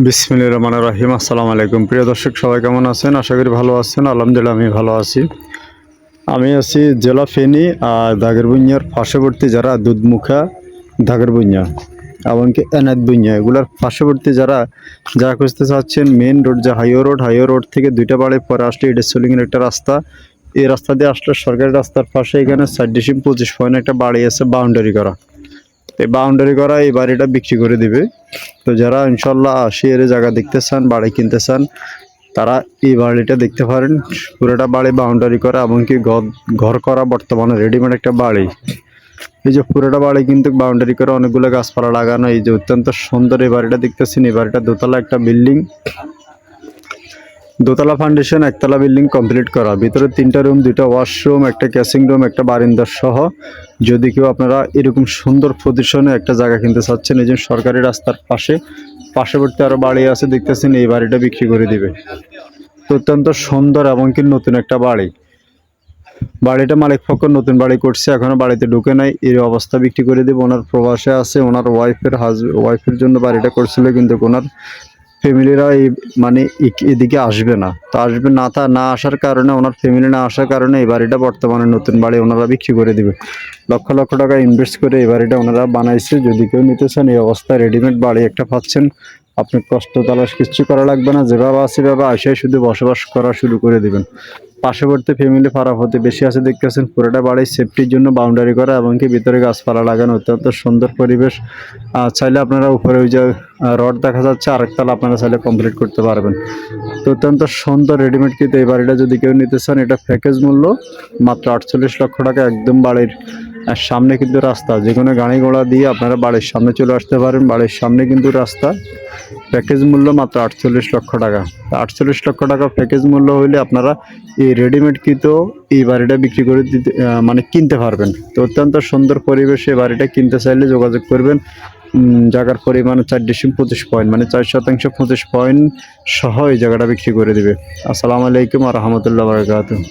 বিসমিল্লাহির রহমানির রহিম। আসসালামু আলাইকুম। প্রিয় দর্শক, সবাই কেমন আছেন? আশা করি ভালো আছেন। আলহামদুলিল্লাহ আমি ভালো আছি। আমি আছি জেলা ফেনী আর দাগেরবুইয়ার পার্শ্ববর্তী যারা দুধমুখা, দাগেরবুইয়া এমনকি এনায়েত বুইয়া এগুলোর পার্শ্ববর্তী যারা খুঁজতে চাচ্ছেন, মেন রোড যে হাইওয়ে রোড থেকে 2টা বাড়ি পরে আসলে ইডেসলিংয়ের একটা রাস্তা, এই রাস্তা দিয়ে আসলে সরকারি রাস্তার পাশে এখানে 4.25 পয়েন্ট একটা বাড়ি আছে বাউন্ডারি করা। এই বাউন্ডারি করা এই বাড়িটা বিক্রি করে দিবে। তো যারা ইনশাল্লাহ এর জায়গা দেখতে চান, বাড়ি কিনতে চান, তারা এই বাড়িটা দেখতে পারেন। পুরোটা বাড়ি বাউন্ডারি করা, এমনকি ঘর করা, বর্তমানে রেডিমেড একটা বাড়ি। এই যে পুরোটা বাড়ি কিন্তু বাউন্ডারি করে অনেকগুলো গাছপালা লাগানো। এই যে অত্যন্ত সুন্দর এই বাড়িটা দেখতেছেন। এই বাড়িটা দোতলা একটা বিল্ডিং, দোতলা ফাউন্ডেশন, একতলা বিল্ডিং কমপ্লিট করা। ভিতরে 3টা রুম, 2টা ওয়াশরুম, একটা ক্যাসিং রুম, একটা বারিন্দার সহ। যদি কেউ আপনারা এরকম সুন্দর পজিশনে একটা জায়গা কিনতে চাচ্ছেন, এই যে সরকারি রাস্তার পার্শ্ববর্তী আরও বাড়ি আছে দেখতেছেন, এই বাড়িটা বিক্রি করে দিবে। অত্যন্ত সুন্দর এমনকি নতুন একটা বাড়ি। বাড়িটা মালিক পক্ষ নতুন বাড়ি করছে, এখনো বাড়িতে ঢুকে নাই। এই অবস্থা বিক্রি করে দেবে। ওনার প্রবাসে আছে, ওনার ওয়াইফের জন্য বাড়িটা করছিল, কিন্তু ওনার ফ্যামিলিরা এদিকে আসবে না। তো না আসার কারণে, ওনার ফ্যামিলি না আসার কারণে এই বাড়িটা বর্তমানে নতুন বাড়ি ওনারা বিক্রি করে দিবে। লক্ষ লক্ষ টাকা ইনভেস্ট করে এই বাড়িটা ওনারা বানাইছে। যদি কেউ নিতে চান, এই অবস্থায় রেডিমেড বাড়ি একটা পাচ্ছেন। আপনি কষ্ট তালাশ কিচ্ছু করা লাগবে না। যেভাবে আছে সেভাবে আসায় শুধু বসবাস করা শুরু করে দিবেন। পার্শ্ববর্তী ফ্যামিলি ফারাপ হতে বেশি আছে দেখতেছেন। পুরোটা বাড়ি সেফটির জন্য বাউন্ডারি করা, এমনকি ভিতরে গাছপালা লাগানো। অত্যন্ত সুন্দর পরিবেশ। চাইলে আপনারা উপরে ওই যে রড দেখা যাচ্ছে, আরেকতলা আপনারা চাইলে কমপ্লিট করতে পারবেন। তো অত্যন্ত সুন্দর রেডিমেড কিন্তু এই বাড়িটা যদি কেউ নিতে চান, এটা প্যাকেজ মূল্য মাত্র 48 লক্ষ টাকা। একদম বাড়ির সামনে কিন্তু রাস্তা, যে কোনো গাড়ি ঘোড়া দিয়ে আপনারা বাড়ির সামনে চলে আসতে পারেন। বাড়ির সামনে কিন্তু রাস্তা। প্যাকেজ মূল্য মাত্র 48 লক্ষ টাকা। 48 লক্ষ টাকা প্যাকেজ মূল্য হইলে আপনারা এই রেডিমেড কিন্তু এই বাড়িটা বিক্রি করে দিতে কিনতে পারবেন। তো অত্যন্ত সুন্দর পরিবেশে বাড়িটা কিনতে চাইলে যোগাযোগ করবেন। জায়গার পরিমাণ 4.25 পয়েন্ট, 4% 25 পয়েন্ট সহ এই জায়গাটা বিক্রি করে দিবে। আসসালামু আলাইকুম ওয়া রাহমাতুল্লাহি ওয়া বারাকাতুহু।